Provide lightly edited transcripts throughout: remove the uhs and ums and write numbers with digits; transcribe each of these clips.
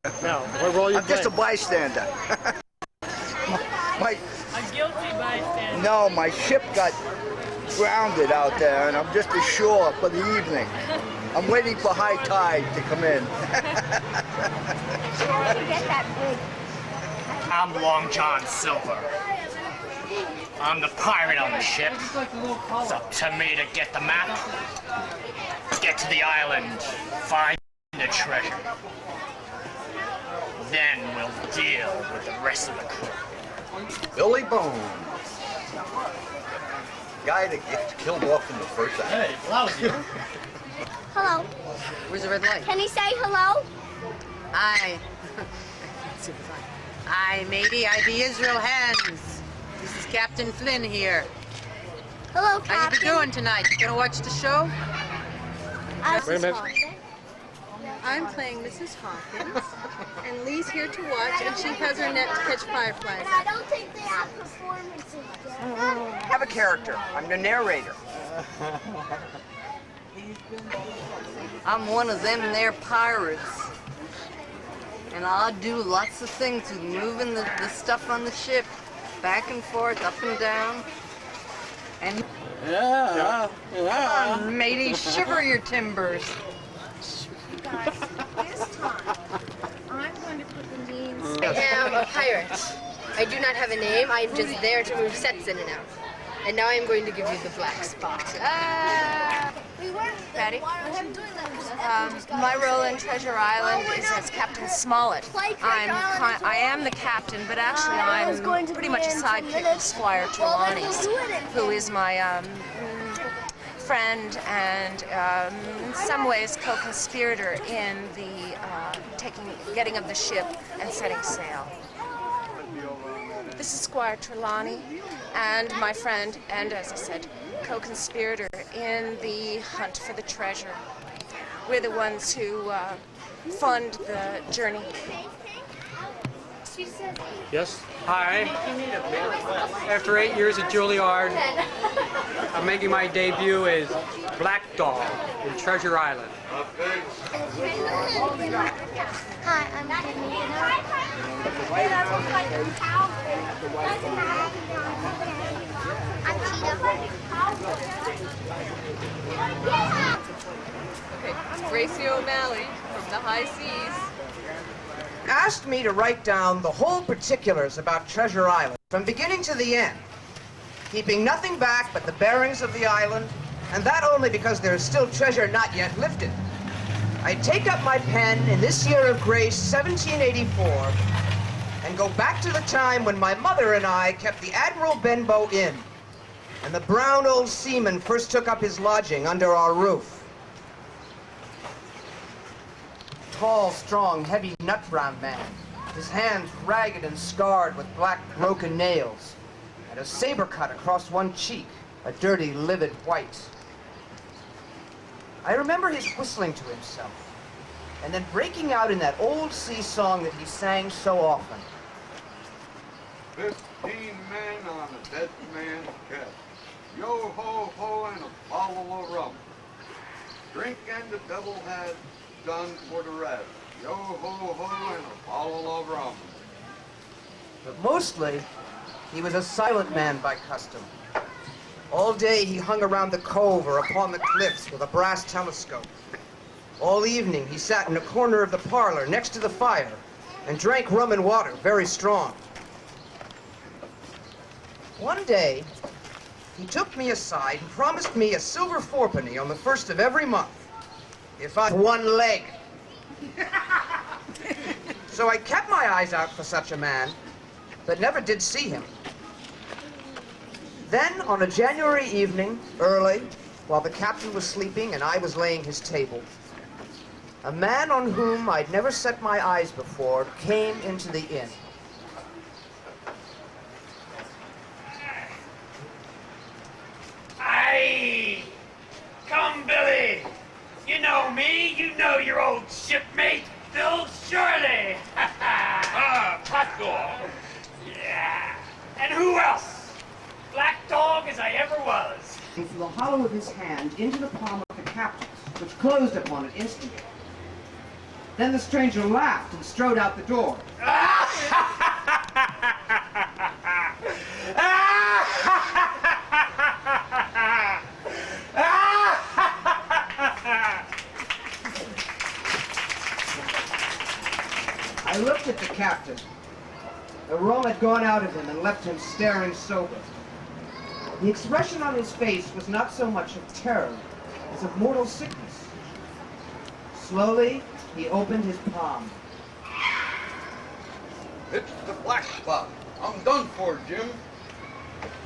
No, what role are you I'm just a playing? bystander. my, A guilty bystander. no, my ship got grounded out there, and I'm just ashore for the evening. I'm waiting for high tide to come in. I'm Long John Silver. I'm the pirate on the ship. It's up to me to get the map, get to the island, find the treasure. Then we'll deal with the rest of the crew. Billy Bones. Guy that gets killed off in the first act. Hey, lousy. Hello. Where's the red light? Can he say hello? Aye. Aye, matey. I be Israel Hands. This is Captain Flynn here. Hello, How you Captain. been doing tonight? You gonna watch the show? Wait a minute. I'm playing Mrs. Hawkins, and Lee's here to watch, and she has her net to catch fireflies. I don't think they have performances yet. I have a character. I'm the narrator. I'm one of them there pirates. And I do lots of things with moving the stuff on the ship, back and forth, up and down. And Yeah. come on, matey, shiver your timbers. Guys, this time, I'm going to put the names. I am a pirate. I do not have a name. I am just there to move sets in and out. And now I am going to give you the black spot. Betty? My role in Treasure Island is as Captain Smollett. I am the captain, but actually I'm pretty much a sidekick of Squire Trelawney's, who is my friend and in some ways co-conspirator in the getting of the ship and setting sail. This is Squire Trelawney and my friend, and as I said, co-conspirator in the hunt for the treasure. We're the ones who fund the journey. Yes? Hi. After 8 years at Juilliard, I'm making my debut as Black Dog in Treasure Island. Hi, I'm Kenny. I'm Okay, Gracie O'Malley from the high seas. Asked me to write down the whole particulars about Treasure Island, from beginning to the end, keeping nothing back but the bearings of the island, and that only because there is still treasure not yet lifted. I take up my pen in this year of grace, 1784, and go back to the time when my mother and I kept the Admiral Benbow Inn, and the brown old seaman first took up his lodging under our roof. Tall, strong, heavy, nut-brown man, his hands ragged and scarred with black, broken nails, and a saber cut across one cheek, a dirty, livid white. I remember his whistling to himself, and then breaking out in that old sea song that he sang so often. 15 men on a dead man's chest. Yo-ho-ho and a bottle of rum. Drink and the devil had done for the rest. Yo-ho-ho and a bottle of rum. But mostly, he was a silent man by custom. All day he hung around the cove or upon the cliffs with a brass telescope. All evening he sat in a corner of the parlor next to the fire and drank rum and water, very strong. One day, he took me aside and promised me a silver fourpenny on the first of every month if I had one leg. So I kept my eyes out for such a man, but never did see him. Then, on a January evening, early, while the captain was sleeping and I was laying his table, a man on whom I'd never set my eyes before came into the inn. Aye! Come, Billy! You know me, you know your old shipmate, Bill Shirley! Hot dog! Yeah! And who else? Black dog as I ever was. Through the hollow of his hand into the palm of the captain's, which closed upon it instantly. Then the stranger laughed and strode out the door. I looked at the captain. The rum had gone out of him and left him staring sober. The expression on his face was not so much of terror as of mortal sickness. Slowly, he opened his palm. It's the black spot. I'm done for, Jim.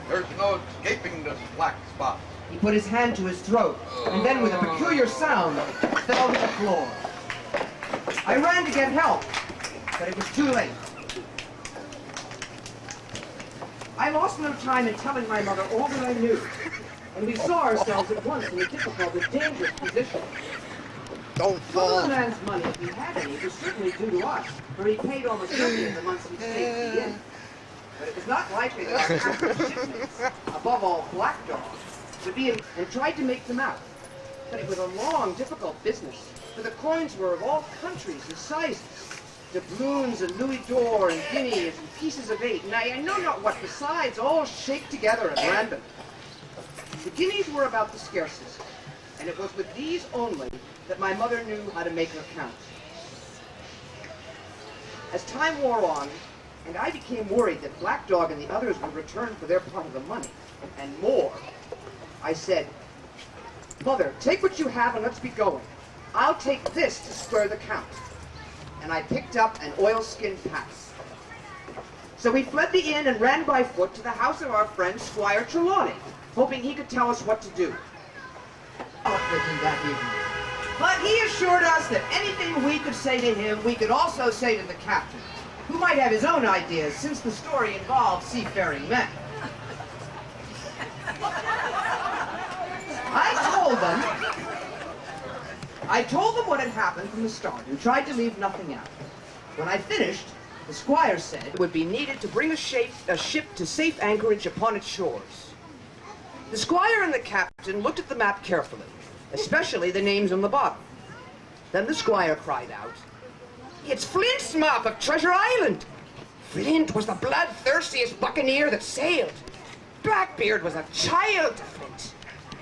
There's no escaping this black spot. He put his hand to his throat, and then with a peculiar sound, fell to the floor. I ran to get help, but it was too late. I lost no time in telling my mother all that I knew, and we saw ourselves at once in a difficult and dangerous position. Don't Some of the man's money, if he had any, was certainly due to us, for he paid almost every of the months he stayed at the inn. But it was not likely that our captain's shipmates, above all Black Dog, would be in, and tried to make them out. But it was a long, difficult business, for the coins were of all countries and sizes. Doubloons and louis d'or and guineas and pieces of 8, and I know not what besides, all shaped together at random. The guineas were about the scarcest, and it was with these only that my mother knew how to make her count. As time wore on, and I became worried that Black Dog and the others would return for their part of the money, and more, I said, "Mother, take what you have and let's be going. I'll take this to square the count." And I picked up an oilskin pass. So we fled the inn and ran by foot to the house of our friend Squire Trelawney, hoping he could tell us what to do. Up with him that evening. But he assured us that anything we could say to him, we could also say to the captain, who might have his own ideas since the story involved seafaring men. I told them what had happened from the start and tried to leave nothing out. When I finished, the squire said it would be needed to bring a ship to safe anchorage upon its shores. The squire and the captain looked at the map carefully, especially the names on the bottom. Then the squire cried out, "It's Flint's map of Treasure Island! Flint was the bloodthirstiest buccaneer that sailed. Blackbeard was a child to Flint.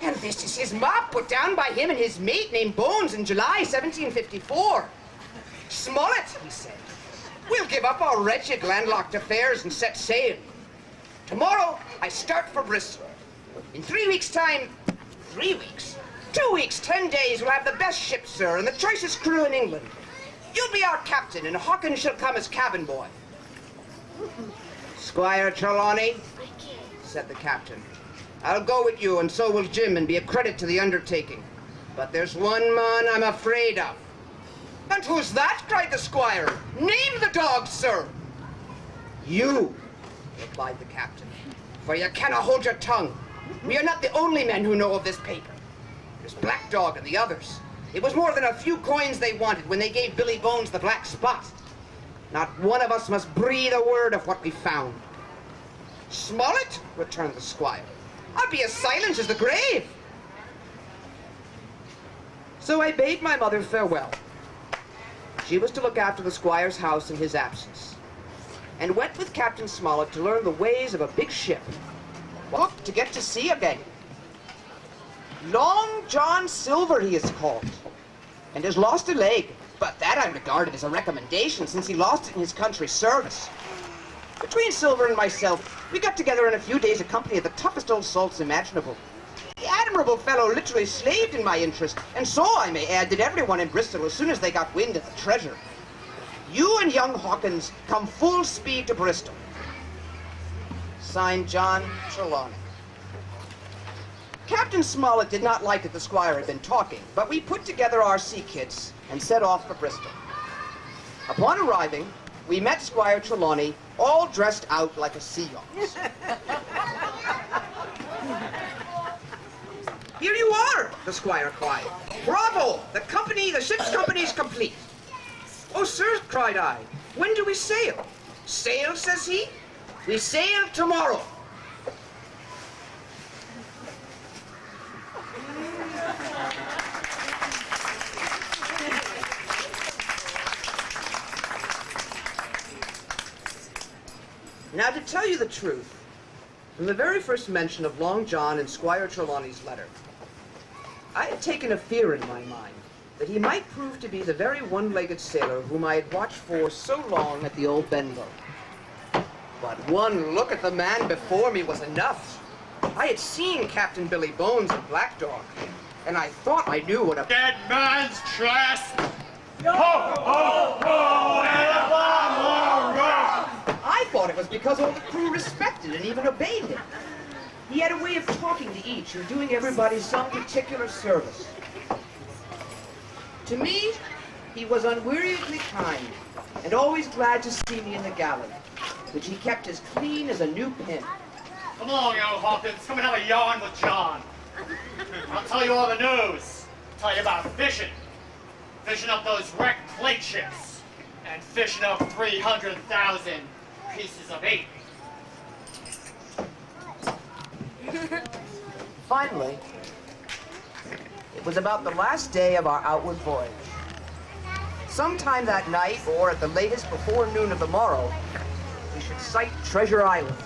And this is his map put down by him and his mate named Bones in July 1754. Smollett, he said, we'll give up our wretched landlocked affairs and set sail. Tomorrow, I start for Bristol. In 3 weeks' time, 3 weeks, 2 weeks, 10 days, we'll have the best ship, sir, and the choicest crew in England. You'll be our captain, and Hawkins shall come as cabin boy." "Squire Trelawney," said the captain, "I'll go with you, and so will Jim, and be a credit to the undertaking. But there's one man I'm afraid of." "And who's that?" cried the squire. "Name the dog, sir." "You," replied the captain, "for you cannot hold your tongue. We are not the only men who know of this paper. There's Black Dog and the others. It was more than a few coins they wanted when they gave Billy Bones the black spot. Not one of us must breathe a word of what we found." "Smollett," returned the squire, "I'll be as silent as the grave." So I bade my mother farewell. She was to look after the squire's house in his absence, and went with Captain Smollett to learn the ways of a big ship. Look, to get to sea again. Long John Silver he is called, and has lost a leg, but that I regarded as a recommendation since he lost it in his country's service. Between Silver and myself, we got together in a few days a company of the toughest old salts imaginable. The admirable fellow literally slaved in my interest, and so, I may add, did everyone in Bristol as soon as they got wind of the treasure. You and young Hawkins come full speed to Bristol. Signed, John Trelawney. Captain Smollett did not like that the squire had been talking, but we put together our sea kits and set off for Bristol. Upon arriving, we met Squire Trelawney, all dressed out like a sea yacht. "Here you are," the squire cried. "Bravo! The ship's company's complete." "Oh, sir," cried I, "when do we sail?" "Sail," says he. "We sail tomorrow." Now, to tell you the truth, from the very first mention of Long John in Squire Trelawney's letter, I had taken a fear in my mind that he might prove to be the very one-legged sailor whom I had watched for so long at the old Benbow. But one look at the man before me was enough. I had seen Captain Billy Bones in Black Dog, and I thought I knew what a dead man's chest. Ho, ho, ho, and a bottle of rum. I thought it was because all the crew respected and even obeyed him. He had a way of talking to each and doing everybody some particular service. To me, he was unweariedly kind and always glad to see me in the galley, which he kept as clean as a new pin. Come along, young Hawkins. Come and have a yarn with John. I'll tell you all the news. I'll tell you about fishing. Fishing up those wrecked plate ships. And fishing up 300,000 pieces of eight. Finally, it was about the last day of our outward voyage. Sometime that night, or at the latest before noon of the morrow, we should sight Treasure Island.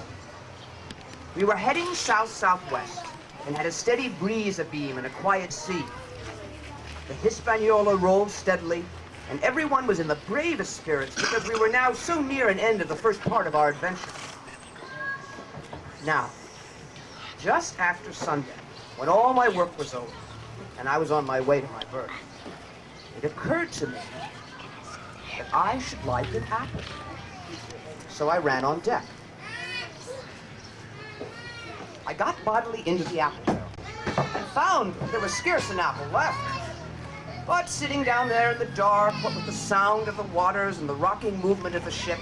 We were heading south-southwest and had a steady breeze abeam and a quiet sea. The Hispaniola rolled steadily, and everyone was in the bravest spirits because we were now so near an end of the first part of our adventure. Now, just after sundown, when all my work was over, and I was on my way to my berth, it occurred to me that I should like an apple. So I ran on deck. I got bodily into the apple barrel and found there was scarce an apple left. But sitting down there in the dark, what with the sound of the waters and the rocking movement of the ship,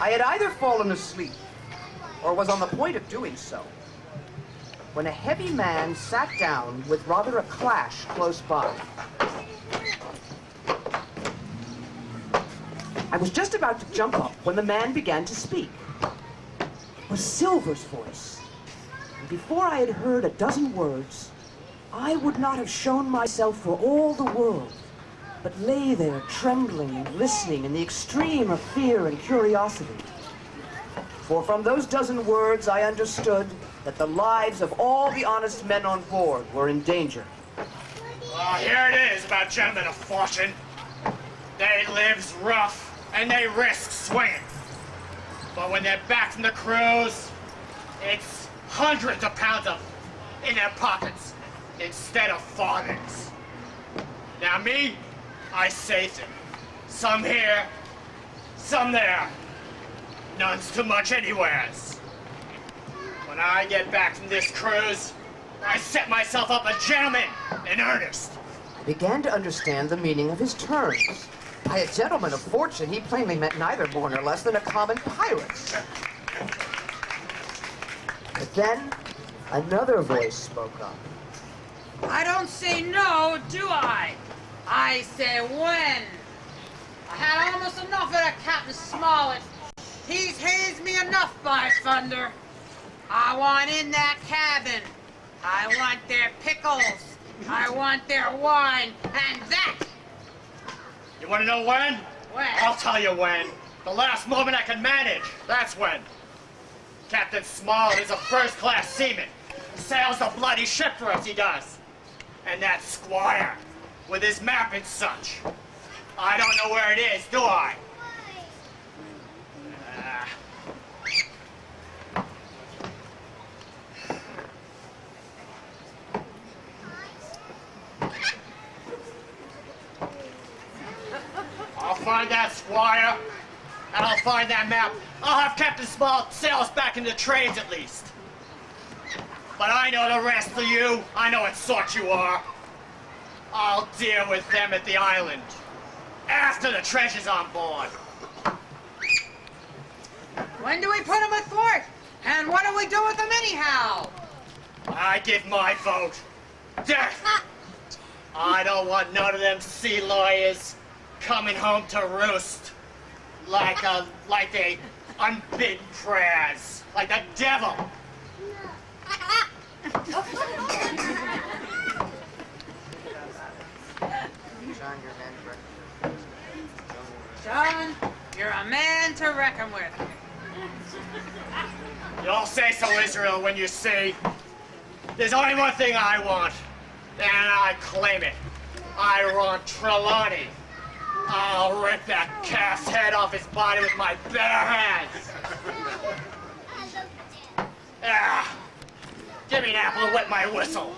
I had either fallen asleep or was on the point of doing so, when a heavy man sat down with rather a clash close by. I was just about to jump up when the man began to speak. It was Silver's voice. And before I had heard a dozen words, I would not have shown myself for all the world, but lay there trembling and listening in the extreme of fear and curiosity. For from those dozen words I understood that the lives of all the honest men on board were in danger. Here it is about gentlemen of fortune. They lives rough and they risk swinging. But when they're back from the cruise, it's hundreds of pounds in their pockets instead of farthings. Now me, I saved them. Some here, some there. None's too much anywheres. When I get back from this cruise, I set myself up a gentleman in earnest. I began to understand the meaning of his terms. By a gentleman of fortune, he plainly meant neither more nor less than a common pirate. But then, another voice spoke up. I don't say no, do I? I say when. I had almost enough of that Captain Smollett. He's hazed me enough, by thunder. I want in that cabin. I want their pickles. I want their wine, and that. You want to know when? When? I'll tell you when. The last moment I can manage. That's when. Captain Smollett is a first-class seaman. He sails a bloody ship for us, he does. And that squire, with his map and such. I don't know where it is, do I? I'll find that squire, and I'll find that map. I'll have Captain Smollett sail us back into trades at least. But I know the rest of you. I know what sort you are. I'll deal with them at the island after the treasure's on board. When do we put them athwart? And what do we do with them anyhow? I give my vote. Death. I don't want none of them sea lawyers coming home to roost like they unbidden prayers, like the devil. John, you're a man to reckon with. You all say so, Israel, when you say, there's only one thing I want, and I claim it. I want Trelawney. I'll rip that calf's head off his body with my bare hands. Give me an apple and wet my whistle.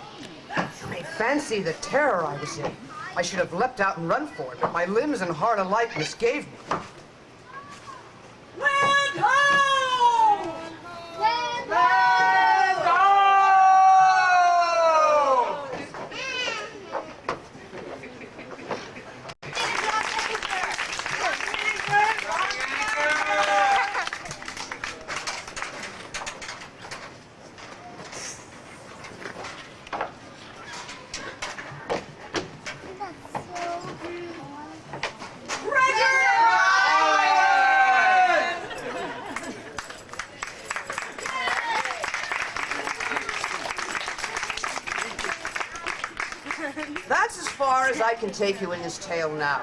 Fancy the terror I was in. I should have leapt out and run for it, but my limbs and heart alike misgave me. Land ho! Land ho! That's as far as I can take you in this tale now.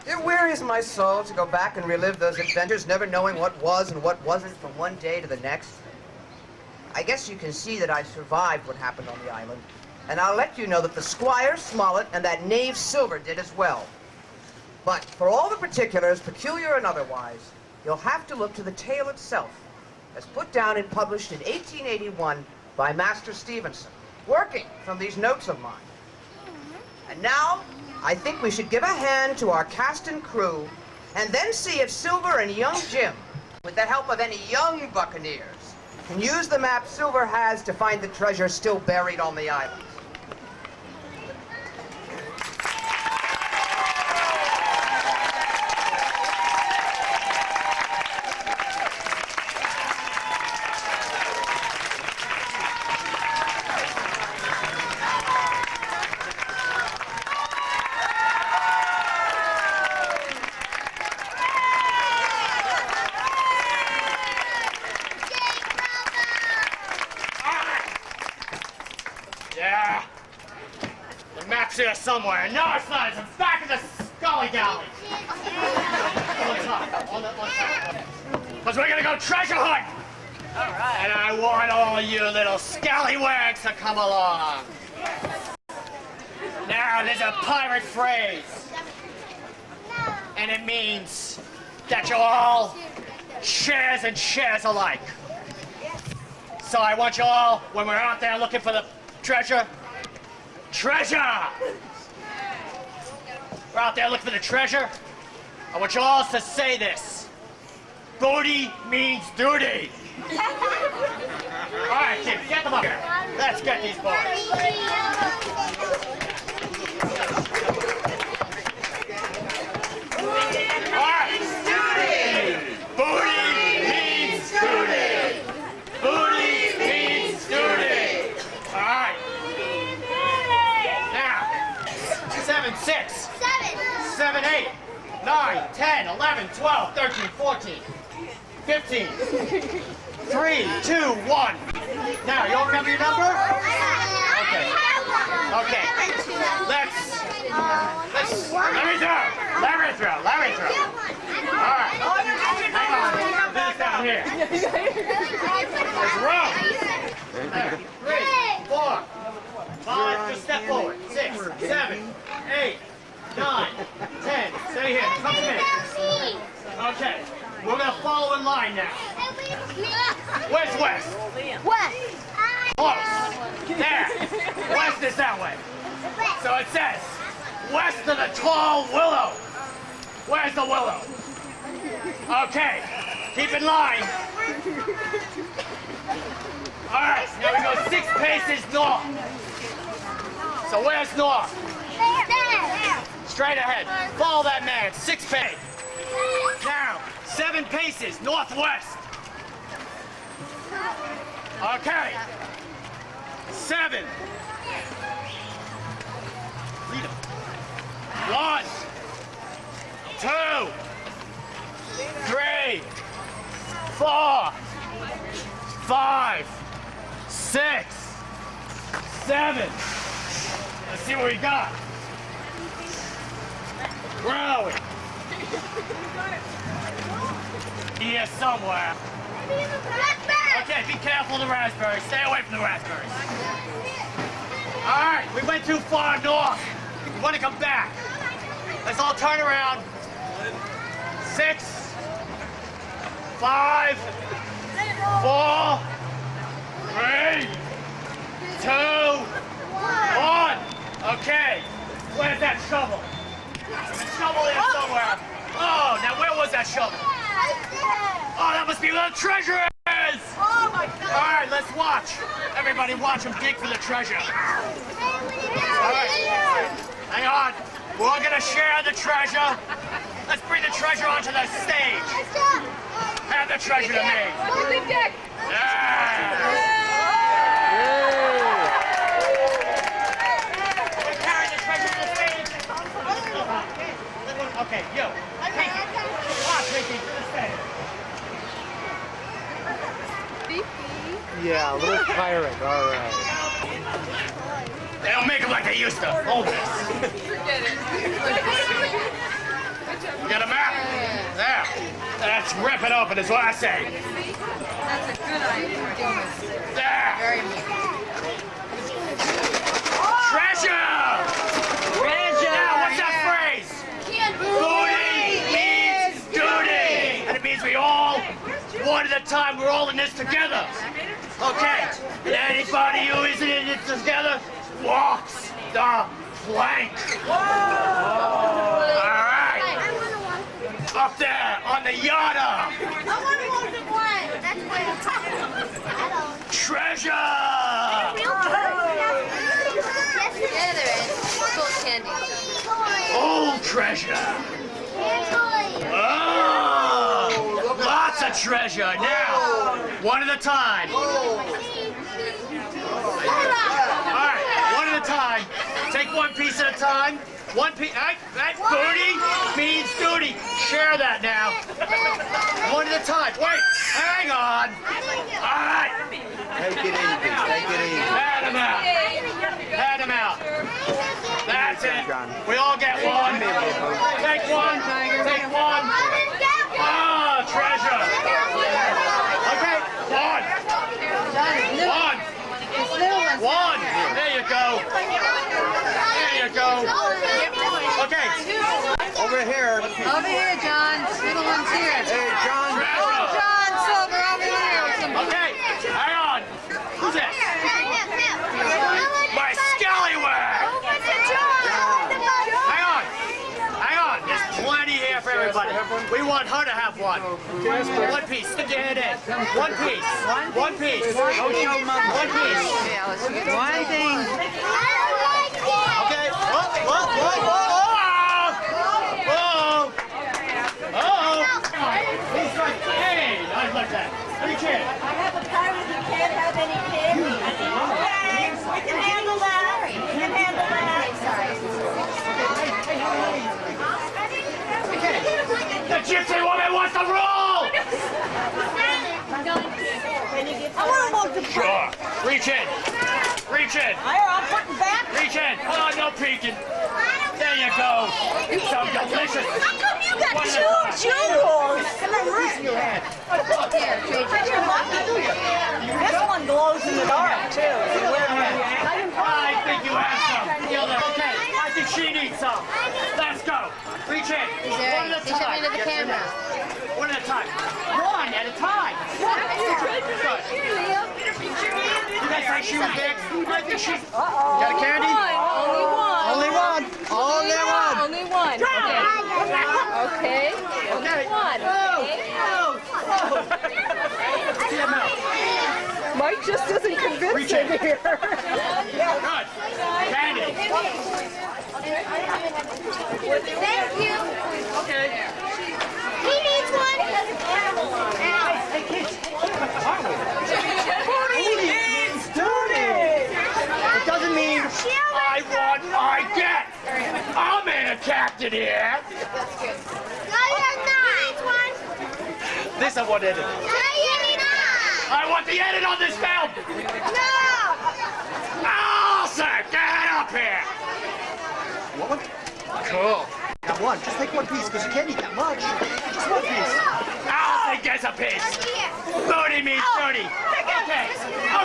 It wearies my soul to go back and relive those adventures, never knowing what was and what wasn't from one day to the next. I guess you can see that I survived what happened on the island, and I'll let you know that the Squire Smollett and that knave Silver did as well. But for all the particulars, peculiar and otherwise, you'll have to look to the tale itself, as put down and published in 1881 by Master Stevenson, working from these notes of mine. And now, I think we should give a hand to our cast and crew, and then see if Silver and young Jim, with the help of any young buccaneers, can use the map Silver has to find the treasure still buried on the island. Yeah. The map's here somewhere. No, it's not. It's back in the Scully Galley. On top. Because we're going to go treasure hunt. All right. And I want all you little scallywags to come along. Now, there's a pirate phrase. And it means that you're all shares and shares alike. So I want you all, when we're out there looking for the treasure, we're out there looking for the treasure. I want you all to say this. Booty means duty. All right, kids, get them up here. Let's get these boys. All right. Booty means duty. Booty means duty. All right. Now, 7, 6, 7, 8, 9, 10, 11, 12, 13, 14, 15, 3, 2, 1. Now, you all remember your number? Okay. Okay. Let's let me throw. All right. Hang on. This down here. There's room. There. 3, 4, 5. Just step forward. 6, 7, 8, 9, 10. Stay here. Come to me. Okay. We're gonna follow in line now. Where's West? West. Close. There. West is that way. So it says, west of the tall willow. Where's the willow? Okay. Keep in line. All right. Now we go 6 paces north. So where's north? Straight ahead. Follow that man. 6 paces. Now, 7 paces northwest. Okay. 7. 1, 2, 3, 4, 5, 6, 7. Let's see what we got. Where are we? here somewhere. Okay, be careful of the raspberries. Stay away from the raspberries. All right, we went too far north. We want to come back. Let's all turn around. 6, 5, 4, 3, 2, 1. Okay, where's that shovel? There's a shovel here somewhere. Oh, now where was that shovel? Oh, that must be where the treasure is! Oh my God! All right, let's watch. Everybody watch him dig for the treasure. All right, hang on. We're all gonna share the treasure. Let's bring the treasure onto the stage. Hand the treasure to me. Yeah. We're carrying the treasure to the stage. Okay, you. Pinky. Watch, Pinky. To the stage. Yeah, a little pirate. All right. They don't make them like they used to. Hold this. You got a map? There. Let's rip it open, is what I say. That's a good idea. There. Very much. Treasure! Treasure! Now, what's that phrase? Booty means duty! And it means we all, one at a time, we're all in this together. Okay, and anybody who isn't in it together walks the plank. All right. Up there on the yada. Treasure! Yeah, there is. Gold candy. Old treasure. Oh, lots of treasure. Now, one at a time. All right, one at a time. Take one piece at a time. One piece. That booty means duty. Share that now. One at a time. Wait, hang on. All right. Take it easy. Take it easy. Hand them out. Hand them out. That's it. We all get one. Take one. Take one. Ah, treasure. Okay, one. One. There you go. There you go. Okay. Over here. Over here, John. Little one's here. Hey, John. Oh, John Silver, over here. Okay, hang on. Who's this? My scallywag! Hang on. Hang on. There's plenty here for everybody. We want her to have one. One piece. Stick your head in. One piece. One piece. One piece. One thing. Okay. Whoa, whoa, whoa, whoa. Hey, I like that. Any kid? I have a pirate who can't have any candy. Okay, we can handle that. We can handle that. The gypsy woman wants to roll! I want to walk the Sure. Reach in. Reach in. I'm putting back. Reach in. Oh, no peeking. There you go. So delicious. How come you got two jewels? You're lucky. This one glows in the dark, too. I think you have some. Okay, I think she needs some. Let's go. Reach in. One at a Show me time. to the camera. One at a time. One at a time. Good. You guys think she was big? I think she's... Got a candy? Only one. Only one. Only one. Only one. Okay. Only one. Mike just isn't convincing here. Good. Candy. Thank you. Okay. He needs one. It doesn't mean I want, I get. I'm in a captain here. No, you're not. This I want edit. No, you need not. I want the edit on this film. No. Oh, sir, get up here. One? Cool. Got one. Just take one piece because you can't eat that much. Just one piece. Oh, Everybody gets a piece. Booty means booty. Okay.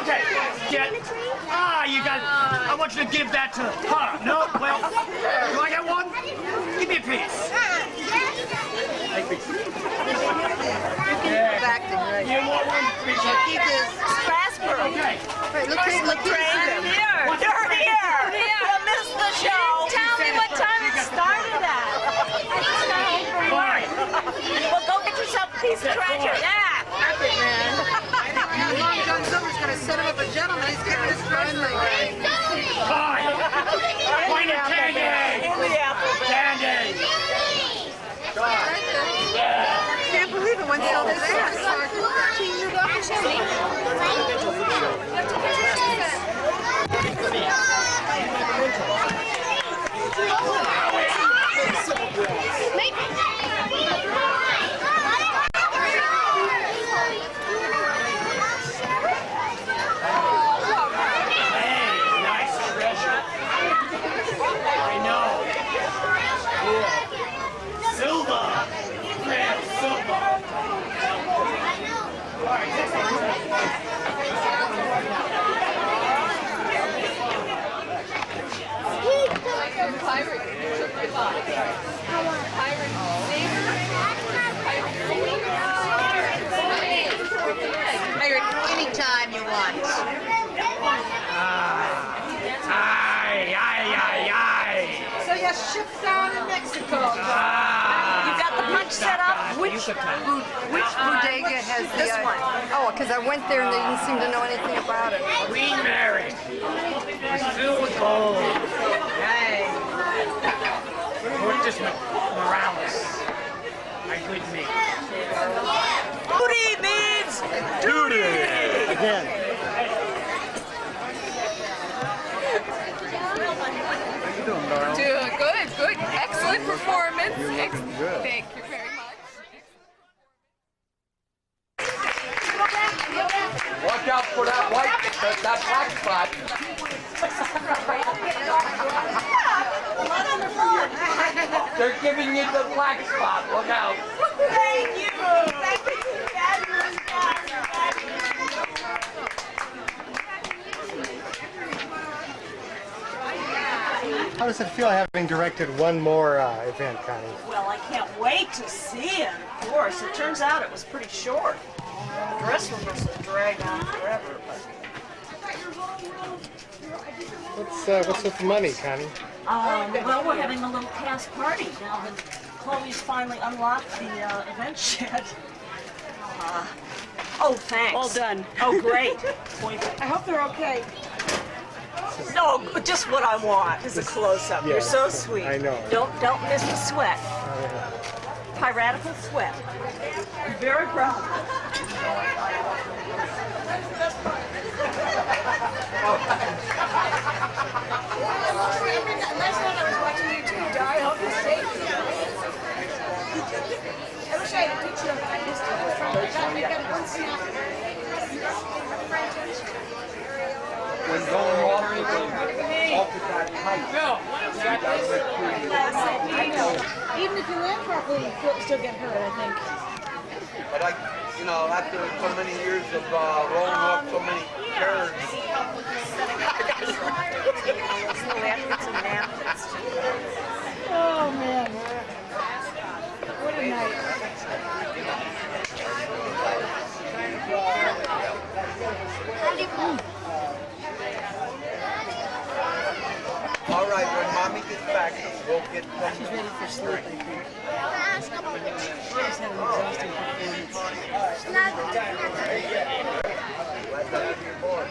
Okay. Get. You got. I want you to give that to her. No. Well. Do I get one? Give me a piece. You want one piece? Strasbourg. Okay. Right, look here. You're here. You missed the show. Tell me what time it started at. Fine. Well, go get yourself a piece of treasure. Yeah. Perfect, man. Long John Silver's gonna set him up a gentleman. He's getting his treasure. Fine. Point of candy. In the apple bag. Candy. Can't believe it went so fast. Anytime you want. So you're shipped down to Mexico. You got the punch set up? Which bodega has the... This one. Oh, because I went there and they didn't seem to know anything about it. Queen Mary. It's filled with gold. Hey. Fortress Morales. My good mate. Booty means Duty! Again. Good. Excellent performance. Thank you very much. Watch out for that that black spot. They're giving you the black spot. Look out. Thank you. How does it feel having directed one more event, Connie? Well, I can't wait to see it, of course. It turns out it was pretty short. The dress rehearsal dragged on forever, but... What's with the money, Connie? Well, we're having a little cast party now that Chloe's finally unlocked the event shed. Oh, thanks. All done. Oh, great. I hope they're okay. No, just what I want is a close-up. Yeah, You're so sweet. I know. Don't miss the sweat. Piratical sweat. I'm very proud. Last night I was watching you too, Dar. I hope you're safe. I wish I had a picture of it. I missed it. I got one snap. When going off the that height. Even if you land properly, you'll still get hurt, I think. But after so many years of rolling off so many chairs, Oh, man. What a night. all right, when Mommy gets back, we'll get some. She's ready for sleep, I think. She's had an exhausting performance. Glad to have you aboard.